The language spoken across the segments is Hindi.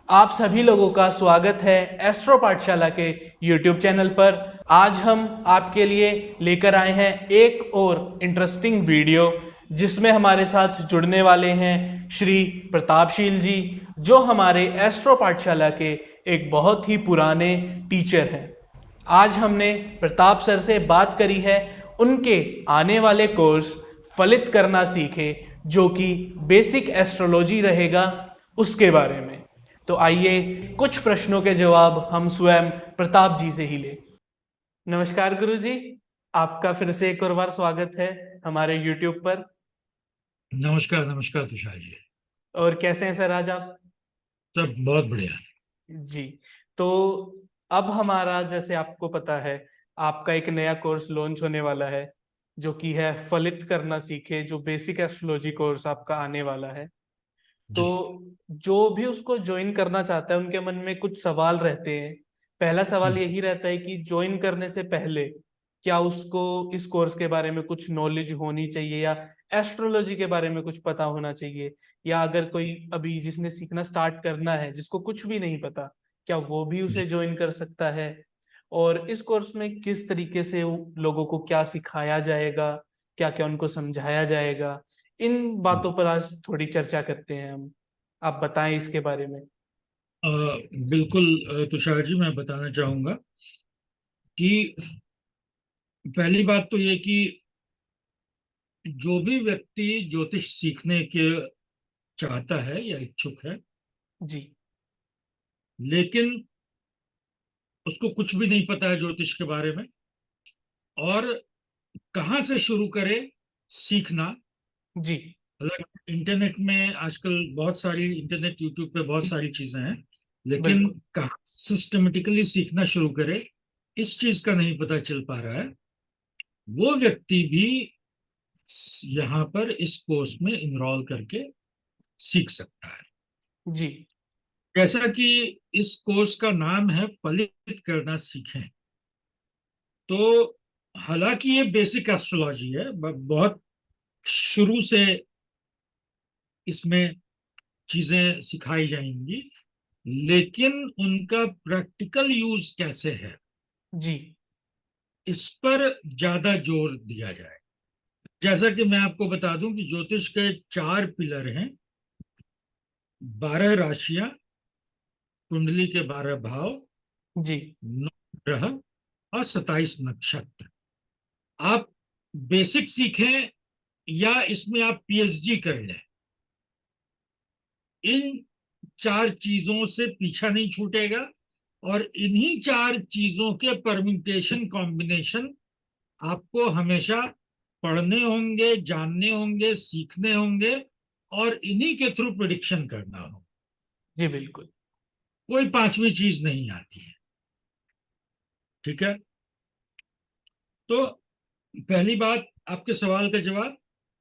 आप सभी लोगों का स्वागत है एस्ट्रो पाठशाला के YouTube चैनल पर। आज हम आपके लिए लेकर आए हैं एक और इंटरेस्टिंग वीडियो, जिसमें हमारे साथ जुड़ने वाले हैं श्री प्रतापशील जी, जो हमारे एस्ट्रो पाठशाला के एक बहुत ही पुराने टीचर हैं। आज हमने प्रताप सर से बात करी है उनके आने वाले कोर्स फलित करना सीखे, जो कि बेसिक एस्ट्रोलॉजी रहेगा, उसके बारे में। तो आइए कुछ प्रश्नों के जवाब हम स्वयं प्रताप जी से ही ले। नमस्कार गुरु जी, आपका फिर से एक और बार स्वागत है हमारे YouTube पर। नमस्कार नमस्कार तुषार जी। और कैसे हैं सर आज आप? सब बहुत बढ़िया। जी, तो अब हमारा, जैसे आपको पता है, आपका एक नया कोर्स लॉन्च होने वाला है, जो कि है फलित करना सीखे, जो बेसिक एस्ट्रोलॉजी कोर्स आपका आने वाला है। तो जी जो भी उसको ज्वाइन करना चाहता है, उनके मन में कुछ सवाल रहते हैं। पहला सवाल हम्म, यही रहता है कि ज्वाइन करने से पहले क्या उसको इस कोर्स के बारे में कुछ नॉलेज होनी चाहिए, या एस्ट्रोलॉजी के बारे में कुछ पता होना चाहिए, या अगर कोई अभी जिसने सीखना स्टार्ट करना है, जिसको कुछ भी नहीं पता, क्या वो भी उसे जी ज्वाइन कर सकता है? और इस कोर्स में किस तरीके से लोगों को क्या सिखाया जाएगा, क्या क्या उनको समझाया जाएगा, इन बातों पर आज थोड़ी चर्चा करते हैं हम। आप बताएं इसके बारे में। अ, बिल्कुल तुषार जी, मैं बताना चाहूंगा कि पहली बात तो ये कि जो भी व्यक्ति ज्योतिष सीखने के चाहता है या इच्छुक है, जी। लेकिन उसको कुछ भी नहीं पता है ज्योतिष के बारे में, और कहाँ से शुरू करे सीखना। जी। मतलब इंटरनेट में आजकल बहुत सारी, इंटरनेट यूट्यूब पे बहुत सारी चीजें हैं, लेकिन बिल्कुल। कहाँ सिस्टमेटिकली सीखना शुरू करे, इस चीज का नहीं पता चल पा रहा है। वो व्यक्ति भी यहाँ पर इस कोर्स में इनरोल करके सीख सकता है। जी। जैसा कि इस कोर्स का नाम है फलित करना सीखें, तो हालांकि ये बेसिक एस्ट्रोलॉजी है, बहुत शुरू से इसमें चीजें सिखाई जाएंगी, लेकिन उनका प्रैक्टिकल यूज कैसे है, जी। इस पर ज्यादा जोर दिया जाए। जैसा कि मैं आपको बता दूं कि ज्योतिष के 4 पिलर हैं: 12 राशियां, कुंडली के 12 भाव, जी। 9 ग्रह और 27 नक्षत्र। आप बेसिक सीखें या इसमें आप पीएचडी कर लें, इन 4 चीजों से पीछा नहीं छूटेगा, और इन्हीं 4 चीजों के परम्यूटेशन कॉम्बिनेशन आपको हमेशा पढ़ने होंगे, जानने होंगे, सीखने होंगे, और इन्हीं के थ्रू प्रिडिक्शन करना हो। जी। बिल्कुल। कोई पांचवी चीज नहीं आती है। ठीक है, तो पहली बात, आपके सवाल का जवाब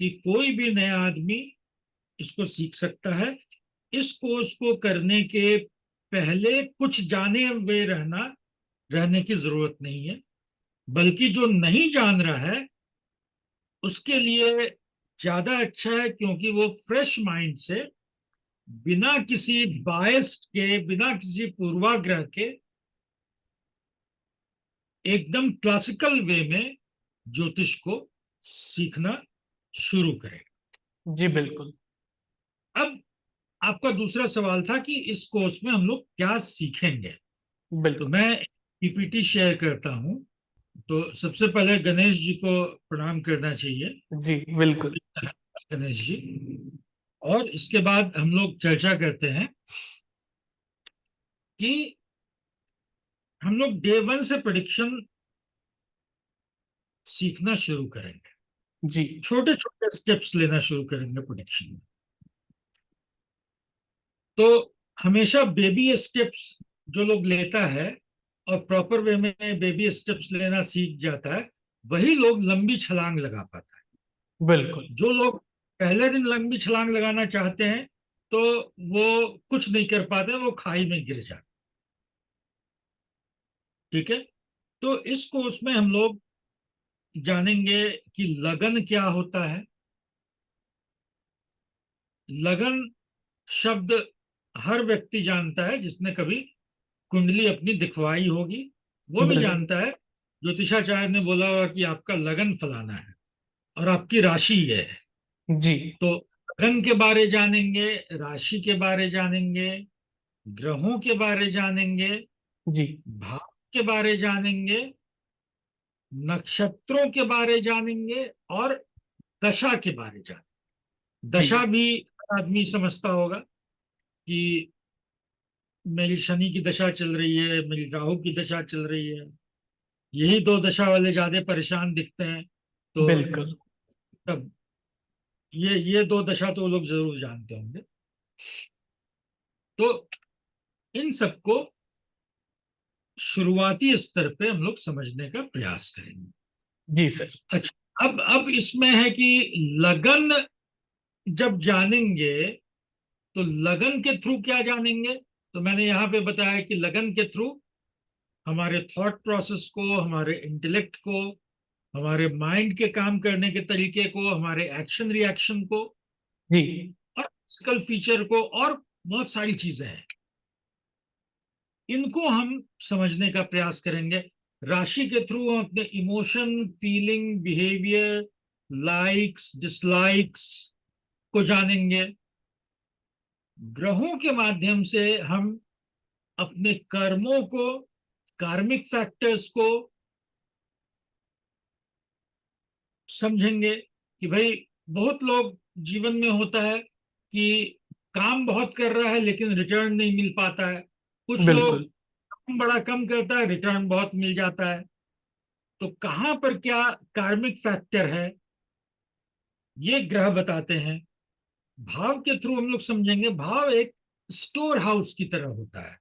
कि कोई भी नया आदमी इसको सीख सकता है। इस कोर्स को करने के पहले कुछ जाने हुए रहने की जरूरत नहीं है, बल्कि जो नहीं जान रहा है उसके लिए ज्यादा अच्छा है, क्योंकि वो फ्रेश माइंड से, बिना किसी बायस के, बिना किसी पूर्वाग्रह के, एकदम क्लासिकल वे में ज्योतिष को सीखना शुरू करेगा। जी। बिल्कुल। अब आपका दूसरा सवाल था कि इस कोर्स में हम लोग क्या सीखेंगे। तो बिल्कुल। मैं पीपीटी शेयर करता हूं। तो सबसे पहले गणेश जी को प्रणाम करना चाहिए। जी। बिल्कुल। गणेश जी। और इसके बाद हम लोग चर्चा करते हैं कि हम लोग डे 1 से प्रेडिक्शन सीखना शुरू करेंगे। जी। छोटे छोटे स्टेप्स लेना शुरू करेंगे प्रेडिक्शन में। तो हमेशा बेबी स्टेप्स जो लोग लेता है और प्रॉपर वे में बेबी स्टेप्स लेना सीख जाता है, वही लोग लंबी छलांग लगा पाता है। बिल्कुल। जो लोग पहले दिन लंबी छलांग लगाना चाहते हैं, तो वो कुछ नहीं कर पाते, वो खाई में गिर जाते। ठीक है, तो इस कोर्स में हम लोग जानेंगे कि लगन क्या होता है। लगन शब्द हर व्यक्ति जानता है जिसने कभी कुंडली अपनी दिखवाई होगी, वो भी बिल्कुल। जानता है। ज्योतिषाचार्य ने बोला होगा कि आपका लगन फलाना है और आपकी राशि ये है। जी। तो लगन के बारे जानेंगे, राशि के बारे जानेंगे, ग्रहों के बारे जानेंगे, जी। भाव के बारे जानेंगे, नक्षत्रों के बारे जानेंगे, और दशा के बारे जानेंगे। दशा जी। भी आदमी समझता होगा कि मेरी शनि की दशा चल रही है, मेरी राहु की दशा चल रही है। यही दो दशा वाले ज्यादा परेशान दिखते हैं। तो बिल्कुल। तब ये दो दशा तो लोग जरूर जानते होंगे। तो इन सबको शुरुआती स्तर पे हम लोग समझने का प्रयास करेंगे। जी सर। अच्छा, अब इसमें है कि लगन जब जानेंगे तो लगन के थ्रू क्या जानेंगे। तो मैंने यहाँ पे बताया कि लगन के थ्रू हमारे थॉट प्रोसेस को, हमारे इंटेलेक्ट को, हमारे माइंड के काम करने के तरीके को, हमारे एक्शन रिएक्शन को, जी। और फिजिकल फीचर को, और बहुत सारी चीजें हैं, इनको हम समझने का प्रयास करेंगे। राशि के थ्रू हम अपने emotion, feeling, behaviour, likes, dislikes को जानेंगे। ग्रहों के माध्यम से हम अपने कर्मों को, कार्मिक फैक्टर्स को समझेंगे कि भाई बहुत लोग जीवन में होता है कि काम बहुत कर रहा है लेकिन रिटर्न नहीं मिल पाता है। कुछ लोग बिल्कुल। काम बड़ा कम करता है, रिटर्न बहुत मिल जाता है। तो कहाँ पर क्या कार्मिक फैक्टर है, ये ग्रह बताते हैं। भाव के थ्रू हम लोग समझेंगे। भाव एक स्टोर हाउस की तरह होता है।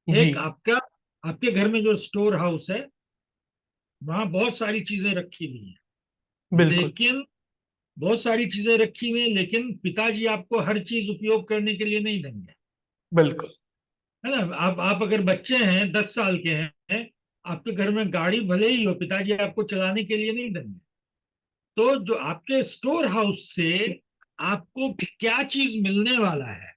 जी। एक आपका, आपके घर में जो स्टोर हाउस है, वहां बहुत सारी चीजें रखी हुई हैं, बिल्कुल। लेकिन बहुत सारी चीजें रखी हुई हैं, लेकिन पिताजी आपको हर चीज उपयोग करने के लिए नहीं देंगे। बिल्कुल। है ना। आप अगर बच्चे हैं, 10 साल के हैं, आपके घर में गाड़ी भले ही हो, पिताजी आपको चलाने के लिए नहीं देंगे। तो जो आपके स्टोर हाउस से आपको क्या चीज मिलने वाला है,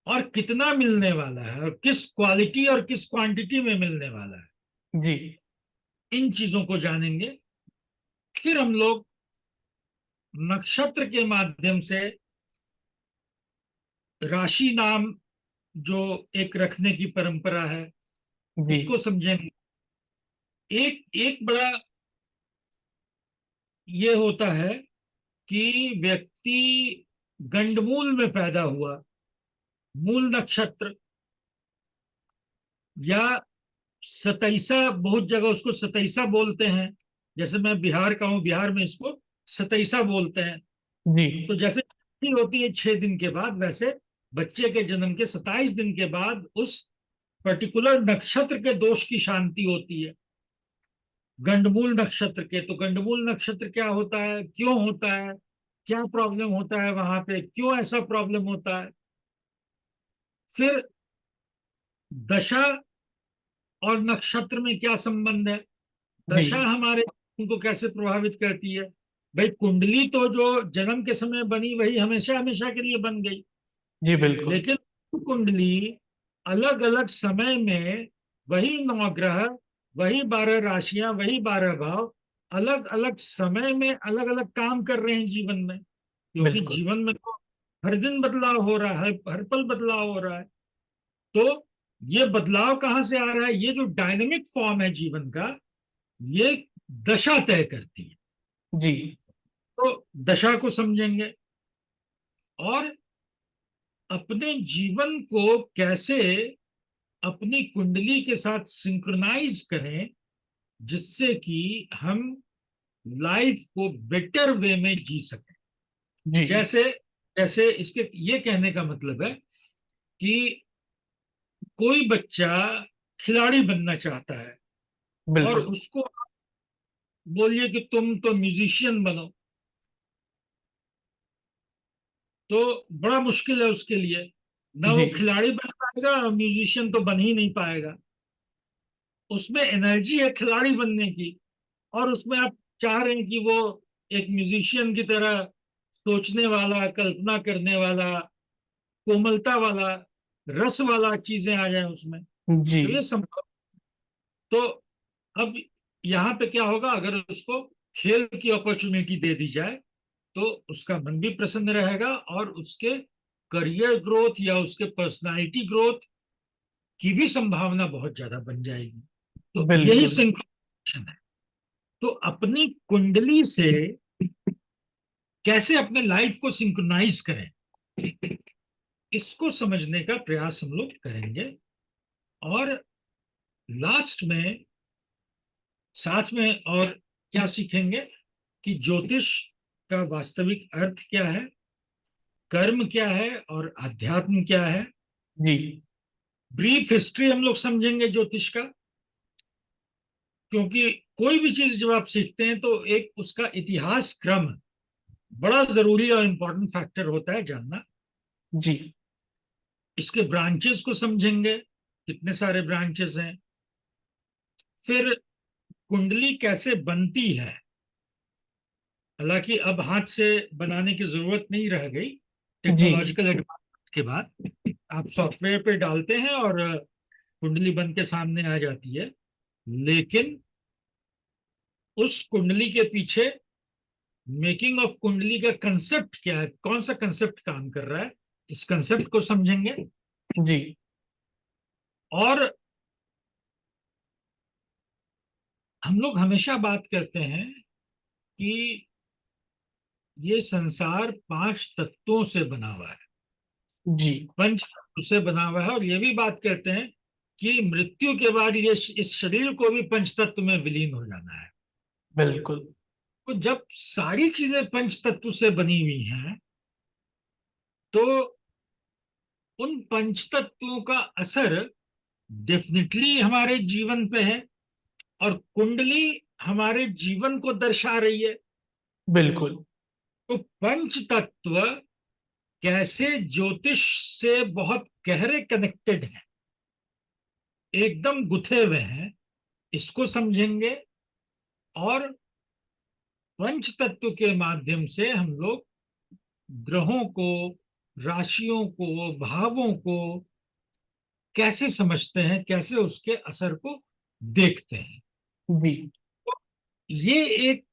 और कितना मिलने वाला है, और किस क्वालिटी और किस क्वांटिटी में मिलने वाला है, जी। इन चीजों को जानेंगे। फिर हम लोग नक्षत्र के माध्यम से राशि नाम जो एक रखने की परंपरा है, जी। उसको समझेंगे। एक एक बड़ा ये होता है कि व्यक्ति गंडमूल में पैदा हुआ, मूल नक्षत्र, या सतैसा, बहुत जगह उसको सतैसा बोलते हैं। जैसे मैं बिहार का हूं, बिहार में इसको सतैसा बोलते हैं। जी। तो जैसे छुट्टी होती है 6 दिन के बाद, वैसे बच्चे के जन्म के 27 दिन के बाद उस पर्टिकुलर नक्षत्र के दोष की शांति होती है, गंडमूल नक्षत्र के। तो गंडमूल नक्षत्र क्या होता है, क्यों होता है, क्या प्रॉब्लम होता है वहां पे, क्यों ऐसा प्रॉब्लम होता है। फिर दशा और नक्षत्र में क्या संबंध है, जी। दशा हमारे उनको कैसे प्रभावित करती है। भाई कुंडली तो जो जन्म के समय बनी वही हमेशा हमेशा के लिए बन गई, जी। बिल्कुल। लेकिन कुंडली अलग अलग समय में वही 9 ग्रह, वही 12 राशियां, वही 12 भाव अलग अलग समय में अलग अलग काम कर रहे हैं जीवन में। क्योंकि बिल्कुल। जीवन में तो हर दिन बदलाव हो रहा है, हर पल बदलाव हो रहा है। तो ये बदलाव कहाँ से आ रहा है, ये जो डायनेमिक फॉर्म है जीवन का, ये दशा तय करती है। जी। तो दशा को समझेंगे, और अपने जीवन को कैसे अपनी कुंडली के साथ सिंक्रोनाइज करें, जिससे कि हम लाइफ को बेटर वे में जी सकें। जी। जैसे जैसे इसके ये कहने का मतलब है कि कोई बच्चा खिलाड़ी बनना चाहता है, और बिल्कुल। उसको बोलिए कि तुम तो म्यूजिशियन बनो, तो बड़ा मुश्किल है उसके लिए। ना जी। वो खिलाड़ी बन पाएगा, म्यूजिशियन तो बन ही नहीं पाएगा। उसमें एनर्जी है खिलाड़ी बनने की, और उसमें आप चाह रहे हैं कि वो एक म्यूजिशियन की तरह सोचने वाला, कल्पना करने वाला, कोमलता वाला, रस वाला चीजें आ जाए उसमें, जी तो ये संभव। तो अब यहाँ पे क्या होगा, अगर उसको खेल की अपॉर्चुनिटी दे दी जाए तो उसका मन भी प्रसन्न रहेगा और उसके करियर ग्रोथ या उसके पर्सनालिटी ग्रोथ की भी संभावना बहुत ज्यादा बन जाएगी। तो यही बिल्कुल। सिंक्रोनाइजेशन है। तो अपनी कुंडली से कैसे अपने लाइफ को सिंक्रोनाइज करें, इसको समझने का प्रयास हम लोग करेंगे। और लास्ट में साथ में और क्या सीखेंगे कि ज्योतिष का वास्तविक अर्थ क्या है, कर्म क्या है और अध्यात्म क्या है। जी ब्रीफ हिस्ट्री हम लोग समझेंगे ज्योतिष का, क्योंकि कोई भी चीज जब आप सीखते हैं तो एक उसका इतिहास क्रम बड़ा जरूरी और इंपॉर्टेंट फैक्टर होता है जानना। जी इसके ब्रांचेस को समझेंगे, कितने सारे ब्रांचेस हैं। फिर कुंडली कैसे बनती है, हालांकि अब हाथ से बनाने की जरूरत नहीं रह गई, जी टेक्नोलॉजिकल एडवांसमेंट के बाद आप सॉफ्टवेयर पे डालते हैं और कुंडली बन के सामने आ जाती है। लेकिन उस कुंडली के पीछे मेकिंग ऑफ कुंडली का कंसेप्ट क्या है, कौन सा कंसेप्ट काम कर रहा है, इस कंसेप्ट को समझेंगे। जी और हम लोग हमेशा बात करते हैं कि ये संसार 5 तत्वों से बना हुआ है, जी 5 तत्व से बना हुआ है। और ये भी बात करते हैं कि मृत्यु के बाद ये इस शरीर को भी 5 तत्व में विलीन हो जाना है। बिल्कुल। तो जब सारी चीजें 5 तत्व से बनी हुई हैं तो उन 5 तत्वों का असर डेफिनेटली हमारे जीवन पे है। और कुंडली हमारे जीवन को दर्शा रही है। बिल्कुल। तो 5 तत्व कैसे ज्योतिष से बहुत गहरे कनेक्टेड हैं, एकदम गुथे हुए हैं, इसको समझेंगे। और 5 तत्व के माध्यम से हम लोग ग्रहों को, राशियों को, भावों को कैसे समझते हैं, कैसे उसके असर को देखते हैं। जी ये एक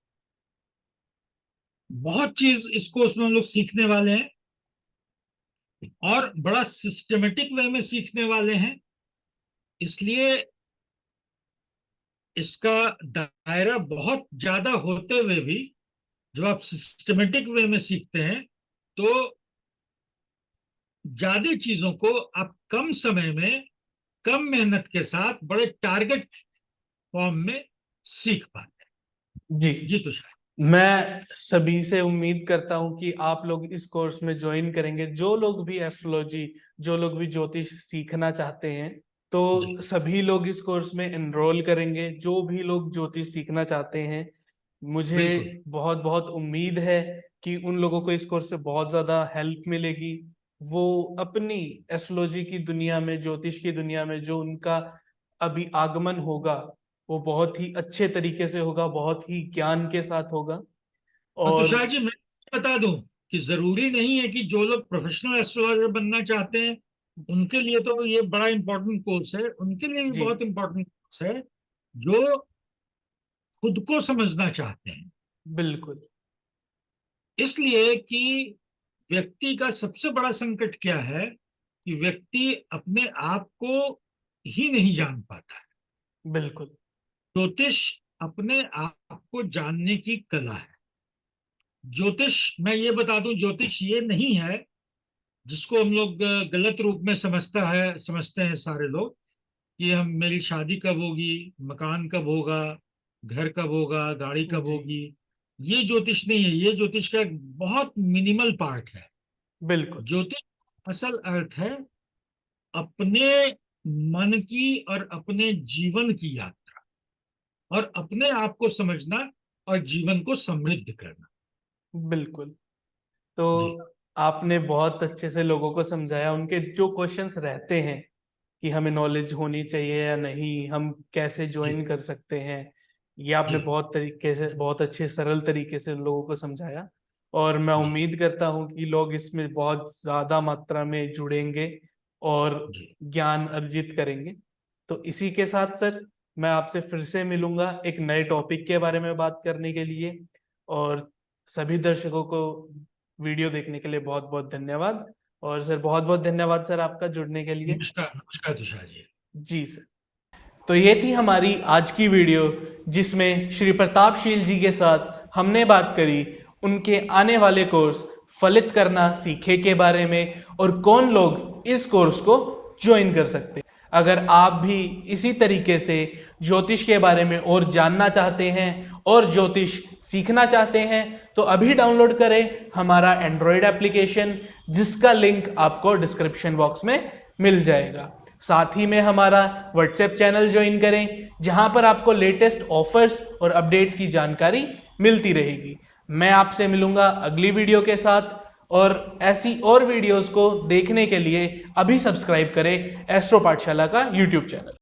बहुत चीज इस कोर्स में हम लोग सीखने वाले हैं और बड़ा सिस्टमेटिक वे में सीखने वाले हैं। इसलिए इसका दायरा बहुत ज्यादा होते हुए भी जब आप सिस्टमेटिक वे में सीखते हैं तो ज्यादा चीजों को आप कम समय में, कम मेहनत के साथ, बड़े टारगेट फॉर्म में सीख पाते जी। हैं। जी तुषार। मैं सभी से उम्मीद करता हूं कि आप लोग इस कोर्स में ज्वाइन करेंगे, जो लोग भी एस्ट्रोलॉजी, जो लोग भी ज्योतिष सीखना चाहते हैं, जी तो सभी लोग इस कोर्स में एनरोल करेंगे, जो भी लोग ज्योतिष सीखना चाहते हैं। मुझे बिल्कुल। बहुत बहुत उम्मीद है कि उन लोगों को इस कोर्स से बहुत ज्यादा हेल्प मिलेगी। वो अपनी एस्ट्रोलॉजी की दुनिया में, ज्योतिष की दुनिया में जो उनका अभी आगमन होगा, वो बहुत ही अच्छे तरीके से होगा, बहुत ही ज्ञान के साथ होगा। और और तुषार जी मैं बता दूं कि जरूरी नहीं है कि जो लोग प्रोफेशनल एस्ट्रोलॉजर बनना चाहते हैं उनके लिए तो ये बड़ा इंपॉर्टेंट कोर्स है, उनके लिए भी जी बहुत इंपॉर्टेंट कोर्स है जो खुद को समझना चाहते हैं। बिल्कुल। इसलिए कि व्यक्ति का सबसे बड़ा संकट क्या है कि व्यक्ति अपने आप को ही नहीं जान पाता है। बिल्कुल। ज्योतिष अपने आप को जानने की कला है। ज्योतिष, मैं ये बता दूं, ज्योतिष ये नहीं है जिसको हम लोग गलत रूप में समझते हैं सारे लोग, कि हम मेरी शादी कब होगी, मकान कब होगा, घर कब होगा, गाड़ी कब जी होगी। ये ज्योतिष नहीं है, ये ज्योतिष का एक बहुत मिनिमल पार्ट है। बिल्कुल। ज्योतिष असल अर्थ है अपने मन की और अपने जीवन की यात्रा, और अपने आप को समझना और जीवन को समृद्ध करना। बिल्कुल। तो जी आपने बहुत अच्छे से लोगों को समझाया, उनके जो क्वेश्चंस रहते हैं कि हमें नॉलेज होनी चाहिए या नहीं, हम कैसे जी ज्वाइन कर सकते हैं, ये आपने जी बहुत तरीके से, बहुत अच्छे सरल तरीके से लोगों को समझाया। और मैं उम्मीद करता हूं कि लोग इसमें बहुत ज्यादा मात्रा में जुड़ेंगे और ज्ञान अर्जित करेंगे। तो इसी के साथ सर मैं आपसे फिर से मिलूंगा एक नए टॉपिक के बारे में बात करने के लिए। और सभी दर्शकों को वीडियो देखने के लिए बहुत बहुत धन्यवाद। और सर बहुत बहुत धन्यवाद सर आपका जुड़ने के लिए। नमस्कार नमस्कार तुषार जी। जी सर। तो ये थी हमारी आज की वीडियो जिसमें श्री प्रतापशील जी के साथ हमने बात करी उनके आने वाले कोर्स फलित करना सीखे के बारे में और कौन लोग इस कोर्स को ज्वाइन कर सकते हैं। अगर आप भी इसी तरीके से ज्योतिष के बारे में और जानना चाहते हैं और ज्योतिष सीखना चाहते हैं तो अभी डाउनलोड करें हमारा एंड्रॉयड एप्लीकेशन, जिसका लिंक आपको डिस्क्रिप्शन बॉक्स में मिल जाएगा। साथ ही में हमारा व्हाट्सएप चैनल ज्वाइन करें जहां पर आपको लेटेस्ट ऑफर्स और अपडेट्स की जानकारी मिलती रहेगी। मैं आपसे मिलूंगा अगली वीडियो के साथ और ऐसी और वीडियोस को देखने के लिए अभी सब्सक्राइब करें एस्ट्रो पाठशाला का यूट्यूब चैनल।